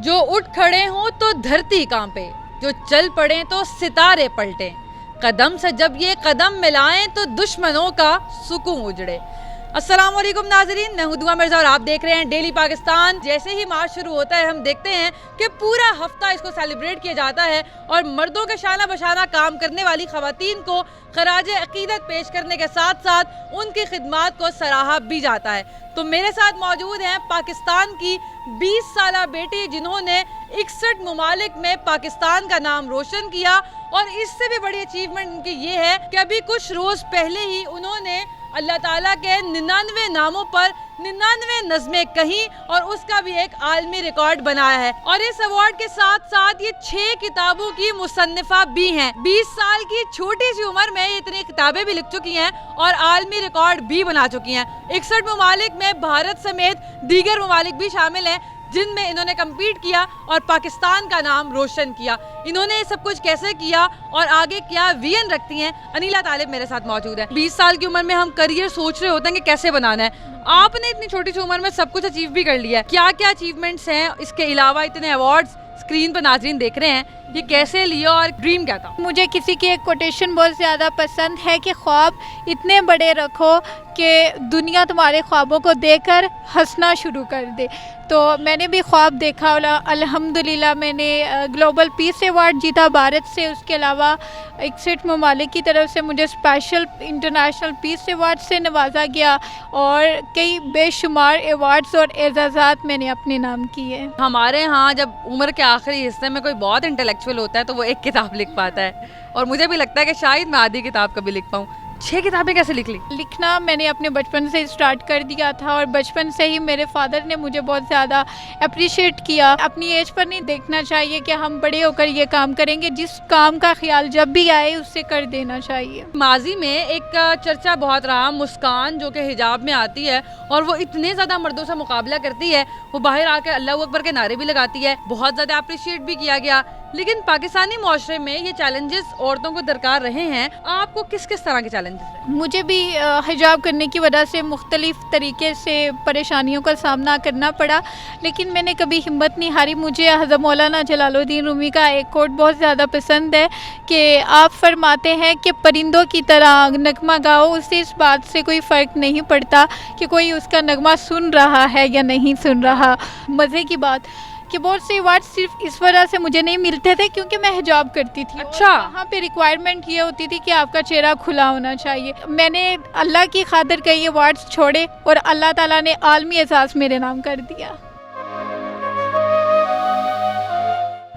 جو اٹھ کھڑے ہوں تو دھرتی کانپے، جو چل پڑیں تو ستارے پلٹیں، قدم سے جب یہ قدم ملائیں تو دشمنوں کا سکون اجڑے۔ السلام علیکم ناظرین، میں ہوں دعا مرزا اور آپ دیکھ رہے ہیں ڈیلی پاکستان۔ جیسے ہی مارچ شروع ہوتا ہے ہم دیکھتے ہیں کہ پورا ہفتہ اس کو سیلیبریٹ کیا جاتا ہے اور مردوں کے شانہ بشانہ کام کرنے والی خواتین کو خراج عقیدت پیش کرنے کے ساتھ ساتھ ان کی خدمات کو سراہا بھی جاتا ہے۔ تو میرے ساتھ موجود ہیں پاکستان کی 20 سالہ بیٹی جنہوں نے 61 ممالک میں پاکستان کا نام روشن کیا، اور اس سے بھی بڑی اچیومنٹ ان کی یہ ہے کہ ابھی کچھ روز پہلے ہی انہوں نے اللہ تعالیٰ کے 99 ناموں پر 99 نظمیں کہیں اور اس کا بھی ایک عالمی ریکارڈ بنایا ہے، اور اس ایوارڈ کے ساتھ ساتھ یہ 6 کتابوں کی مصنفہ بھی ہیں۔ 20 سال کی چھوٹی سی عمر میں یہ اتنی کتابیں بھی لکھ چکی ہیں اور عالمی ریکارڈ بھی بنا چکی ہیں۔ 61 ممالک میں بھارت سمیت دیگر ممالک بھی شامل ہیں جن میں انہوں نے کمپیٹ کیا اور پاکستان کا نام روشن کیا۔ انہوں نے یہ سب کچھ کیسے کیا اور آگے کیا ویژن رکھتی ہیں، انیلا طالب میرے ساتھ موجود ہے۔ 20 سال کی عمر میں ہم کریئر سوچ رہے ہوتے ہیں کہ کیسے بنانا ہے، آپ نے اتنی چھوٹی سی عمر میں سب کچھ اچیو بھی کر لیا ہے۔ کیا کیا اچیومنٹس ہیں، اس کے علاوہ اتنے ایوارڈز اسکرین پر ناظرین دیکھ رہے ہیں، یہ کیسے لیا اور ڈریم کیا تھا؟ مجھے کسی کی ایک کوٹیشن بہت زیادہ پسند ہے کہ خواب اتنے بڑے رکھو کہ دنیا تمہارے خوابوں کو دیکھ کر ہنسنا شروع کر دے۔ تو میں نے بھی خواب دیکھا، الحمدللہ میں نے گلوبل پیس ایوارڈ جیتا بھارت سے، اس کے علاوہ 61 ممالک کی طرف سے مجھے اسپیشل انٹرنیشنل پیس ایوارڈ سے نوازا گیا، اور کئی بے شمار ایوارڈز اور اعزازات میں نے اپنے نام کیے۔ ہمارے ہاں جب عمر کے آخری حصے میں کوئی بہت انٹلیکچوئل ہوتا ہے تو وہ ایک کتاب لکھ پاتا ہے، اور مجھے بھی لگتا ہے کہ شاید میں آدھی کتاب کبھی لکھ پاؤں۔ 6 کتابیں کیسے لکھ لی؟ لکھنا میں نے اپنے بچپن سے اسٹارٹ کر دیا تھا، اور بچپن سے ہی میرے فادر نے مجھے بہت زیادہ اپریشیٹ کیا۔ اپنی ایج پر نہیں دیکھنا چاہیے کہ ہم بڑے ہو کر یہ کام کریں گے، جس کام کا خیال جب بھی آئے اس سے کر دینا چاہیے۔ ماضی میں ایک چرچا بہت رہا، مسکان جو کہ حجاب میں آتی ہے اور وہ اتنے زیادہ مردوں سے مقابلہ کرتی ہے، وہ باہر آ کے اللہ اکبر کے نعرے بھی لگاتی ہے، بہت زیادہ اپریشیٹ بھی کیا گیا، لیکن پاکستانی معاشرے میں یہ چیلنجز عورتوں کو درکار رہے ہیں۔ آپ کو کس کس طرح کے چیلنجز رہے؟ مجھے بھی حجاب کرنے کی وجہ سے مختلف طریقے سے پریشانیوں کا سامنا کرنا پڑا، لیکن میں نے کبھی ہمت نہیں ہاری۔ مجھے حضرت مولانا جلال الدین رومی کا ایک کوٹ بہت زیادہ پسند ہے کہ آپ فرماتے ہیں کہ پرندوں کی طرح نغمہ گاؤ، اس سے اس بات سے کوئی فرق نہیں پڑتا کہ کوئی اس کا نغمہ سن رہا ہے یا نہیں سن رہا۔ مزے کی بات کہ بہت سے ایوارڈ صرف اس وجہ سے مجھے نہیں ملتے تھے کیونکہ میں حجاب کرتی تھی۔ اچھا، وہاں پہ ریکوائرمنٹ یہ ہوتی تھی کہ آپ کا چہرہ کھلا ہونا چاہیے۔ میں نے اللہ کی خاطر کئی ایوارڈز چھوڑے اور اللہ تعالیٰ نے عالمی اعزاز میرے نام کر دیا۔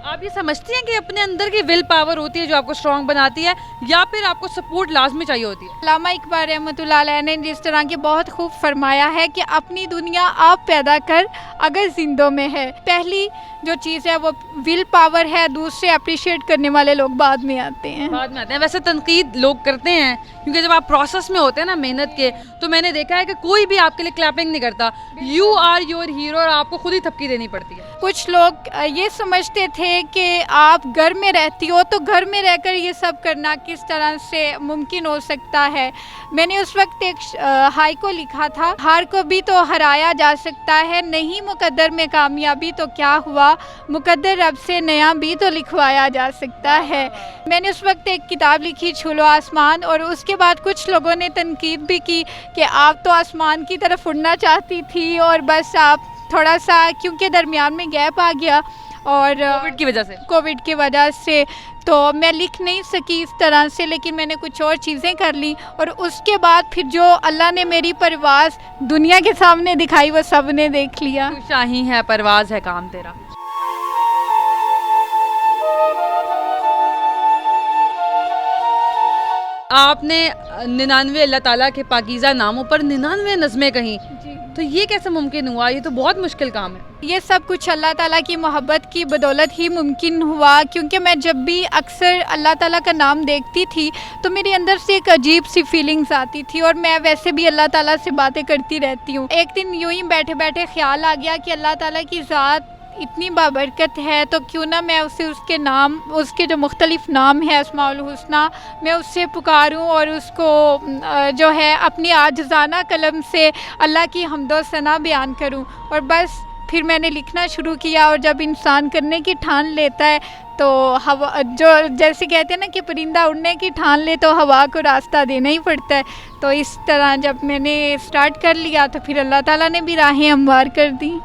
آپ یہ سمجھتی ہیں کہ اپنے اندر کی ول پاور ہوتی ہے جو آپ کو اسٹرانگ بناتی ہے، یا پھر آپ کو سپورٹ لازمی چاہیے ہوتی ہے؟ علامہ اقبال رحمۃ اللہ علیہ نے جس طرح کی بہت خوب فرمایا ہے کہ اپنی دنیا آپ پیدا کر اگر زندوں میں ہے۔ پہلی جو چیز ہے وہ ول پاور ہے، دوسرے اپریشیٹ کرنے والے لوگ بعد میں آتے ہیں۔ ویسے تنقید لوگ کرتے ہیں کیونکہ جب آپ پروسیس میں ہوتے ہیں نا محنت کے، تو میں نے دیکھا ہے کہ کوئی بھی آپ کے لیے کلیپنگ نہیں کرتا، یو آر یور ہیرو، اور آپ کو خود ہی تھپکی دینی پڑتی ہے۔ کچھ لوگ یہ سمجھتے تھے کہ آپ گھر میں رہتی ہو تو گھر میں رہ کر یہ سب کرنا کس طرح سے ممکن ہو سکتا ہے۔ میں نے اس وقت ایک ہائی کو لکھا تھا، ہار کو بھی تو ہرایا جا سکتا ہے، نہیں مقدر میں کامیابی تو کیا ہوا، مقدر رب سے نیا بھی تو لکھوایا جا سکتا ہے۔ میں نے اس وقت ایک کتاب لکھی چھولو آسمان، اور اس کے بعد کچھ لوگوں نے تنقید بھی کی کہ آپ تو آسمان کی طرف اڑنا چاہتی تھی، اور بس آپ تھوڑا سا کیونکہ درمیان میں گیپ آ گیا اور کووڈ کی وجہ سے تو میں لکھ نہیں سکی اس طرح سے، لیکن میں نے کچھ اور چیزیں کر لی، اور اس کے بعد پھر جو اللہ نے میری پرواز دنیا کے سامنے دکھائی وہ سب نے دیکھ لیا۔ شاہی ہے پرواز ہے کام تیرا۔ آپ نے 99 اللہ تعالیٰ کے پاکیزہ ناموں پر 99 نظمیں کہیں، تو یہ کیسے ممکن ہوا؟ یہ تو بہت مشکل کام ہے۔ یہ سب کچھ اللہ تعالیٰ کی محبت کی بدولت ہی ممکن ہوا، کیونکہ میں جب بھی اکثر اللہ تعالیٰ کا نام دیکھتی تھی تو میرے اندر سے ایک عجیب سی فیلنگز آتی تھی، اور میں ویسے بھی اللہ تعالیٰ سے باتیں کرتی رہتی ہوں۔ ایک دن یوں ہی بیٹھے بیٹھے خیال آ گیا کہ اللہ تعالیٰ کی ذات اتنی بابرکت ہے تو کیوں نہ میں اسے اس کے نام، اس کے جو مختلف نام ہیں اسماء الحسنیٰ، میں اس سے پکاروں اور اس کو جو ہے اپنی عاجزانہ قلم سے اللہ کی حمد و ثنا بیان کروں، اور بس پھر میں نے لکھنا شروع کیا، اور جب انسان کرنے کی ٹھان لیتا ہے تو ہوا، جو جیسے کہتے ہیں نا کہ پرندہ اڑنے کی ٹھان لے تو ہوا کو راستہ دینا ہی پڑتا ہے، تو اس طرح جب میں نے اسٹارٹ کر لیا تو پھر اللہ تعالیٰ نے بھی راہیں ہموار کر دیں۔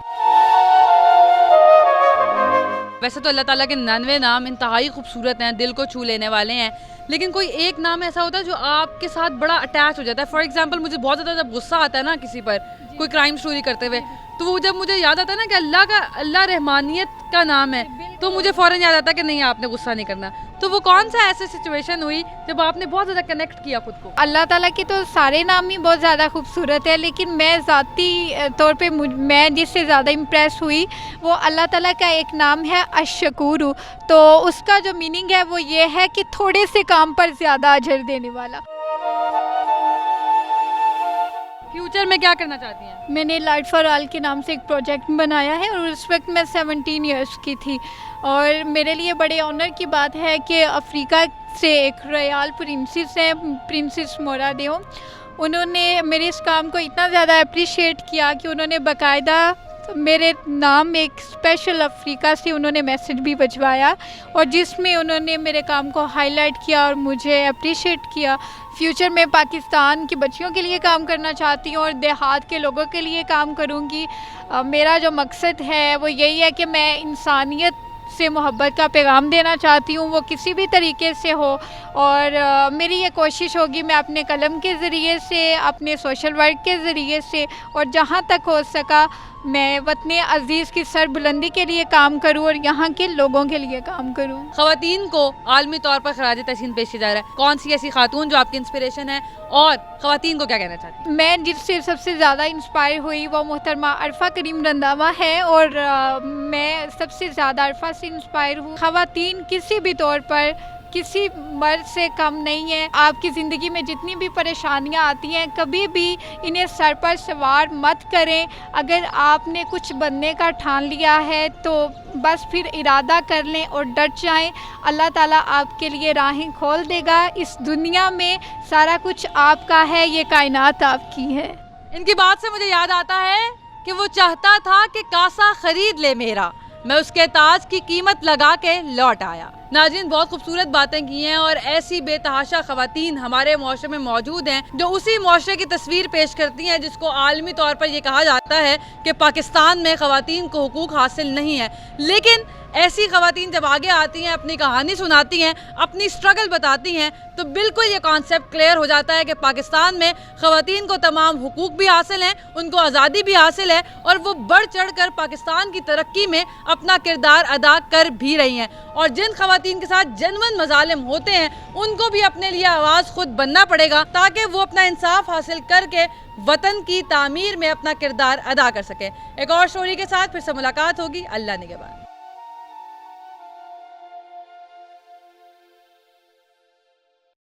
ویسے تو اللہ تعالیٰ کے 99 نام انتہائی خوبصورت ہیں، دل کو چھو لینے والے ہیں، لیکن کوئی ایک نام ایسا ہوتا ہے جو آپ کے ساتھ بڑا اٹیچ ہو جاتا ہے۔ فار ایگزامپل مجھے بہت زیادہ جب غصہ آتا ہے نا کسی پر، کوئی کرائم اسٹوری کرتے ہوئے، تو وہ جب مجھے یاد آتا ہے نا کہ اللہ رحمانیت کا نام ہے، تو مجھے فوراً یاد آتا ہے کہ نہیں آپ نے غصہ نہیں کرنا۔ تو وہ کون سا ایسے سچویشن ہوئی جب آپ نے بہت زیادہ کنیکٹ کیا خود کو؟ اللہ تعالیٰ کے تو سارے نام ہی بہت زیادہ خوبصورت ہے، لیکن میں ذاتی طور پہ میں جس سے زیادہ امپریس ہوئی وہ اللہ تعالیٰ کا ایک نام ہے الشکور، تو اس کا جو میننگ ہے وہ یہ ہے کہ تھوڑے سے کام پر زیادہ اجر دینے والا۔ فیوچر میں کیا کرنا چاہتی ہیں؟ میں نے لائٹ فار آل کے نام سے ایک پروجیکٹ بنایا ہے، اور اس وقت میں 17 ایئرس کی تھی، اور میرے لیے بڑے آنر کی بات ہے کہ افریقہ سے ایک ریال پرنسس ہے، پرنسس مورا دیو، انہوں نے میرے اس کام کو اتنا زیادہ اپریشیٹ کیا کہ انہوں نے باقاعدہ میرے نام ایک اسپیشل افریقہ سے انہوں نے میسج بھی بھجوایا، اور جس میں انہوں نے میرے کام کو ہائی لائٹ کیا اور مجھے اپریشیٹ کیا۔ فیوچر میں پاکستان کی بچیوں کے لیے کام کرنا چاہتی ہوں اور دیہات کے لوگوں کے لیے کام کروں گی۔ میرا جو مقصد ہے وہ یہی ہے کہ میں انسانیت سے محبت کا پیغام دینا چاہتی ہوں، وہ کسی بھی طریقے سے ہو، اور میری یہ کوشش ہوگی میں اپنے قلم کے ذریعے سے، اپنے سوشل ورک کے ذریعے سے، اور جہاں تک ہو سکا میں وطن عزیز کی سربلندی کے لیے کام کروں اور یہاں کے لوگوں کے لیے کام کروں۔ خواتین کو عالمی طور پر خراج تحسین پیش کیا جا رہا ہے، کون سی ایسی خاتون جو آپ کی انسپریشن ہے، اور خواتین کو کیا کہنا چاہتی ہیں؟ میں جس سے سب سے زیادہ انسپائر ہوئی وہ محترمہ عرفہ کریم رنداوا ہے، اور میں سب سے زیادہ عرفہ سے انسپائر ہوں۔ خواتین کسی بھی طور پر کسی مرد سے کم نہیں ہے۔ آپ کی زندگی میں جتنی بھی پریشانیاں آتی ہیں کبھی بھی انہیں سر پر سوار مت کریں۔ اگر آپ نے کچھ بننے کا ٹھان لیا ہے تو بس پھر ارادہ کر لیں اور ڈٹ جائیں، اللہ تعالیٰ آپ کے لیے راہیں کھول دے گا۔ اس دنیا میں سارا کچھ آپ کا ہے، یہ کائنات آپ کی ہے۔ ان کی بات سے مجھے یاد آتا ہے کہ وہ چاہتا تھا کہ کاسا خرید لے میرا، میں اس کے تاج کی قیمت لگا کے لوٹ آیا۔ ناظرین، بہت خوبصورت باتیں کی ہیں، اور ایسی بے تحاشا خواتین ہمارے معاشرے میں موجود ہیں جو اسی معاشرے کی تصویر پیش کرتی ہیں جس کو عالمی طور پر یہ کہا جاتا ہے کہ پاکستان میں خواتین کو حقوق حاصل نہیں ہے۔ لیکن ایسی خواتین جب آگے آتی ہیں، اپنی کہانی سناتی ہیں، اپنی سٹرگل بتاتی ہیں، تو بالکل یہ کانسیپٹ کلیئر ہو جاتا ہے کہ پاکستان میں خواتین کو تمام حقوق بھی حاصل ہیں، ان کو آزادی بھی حاصل ہے، اور وہ بڑھ چڑھ کر پاکستان کی ترقی میں اپنا کردار ادا کر بھی رہی ہیں۔ اور جن خواتین کے ساتھ جنون مظالم ہوتے ہیں ان کو بھی اپنے لیے آواز خود بننا پڑے گا تاکہ وہ اپنا انصاف حاصل کر کے وطن کی تعمیر میں اپنا کردار ادا کر سکے۔ ایک اور سٹوری کے ساتھ پھر سے ملاقات ہوگی، اللہ نگہبان۔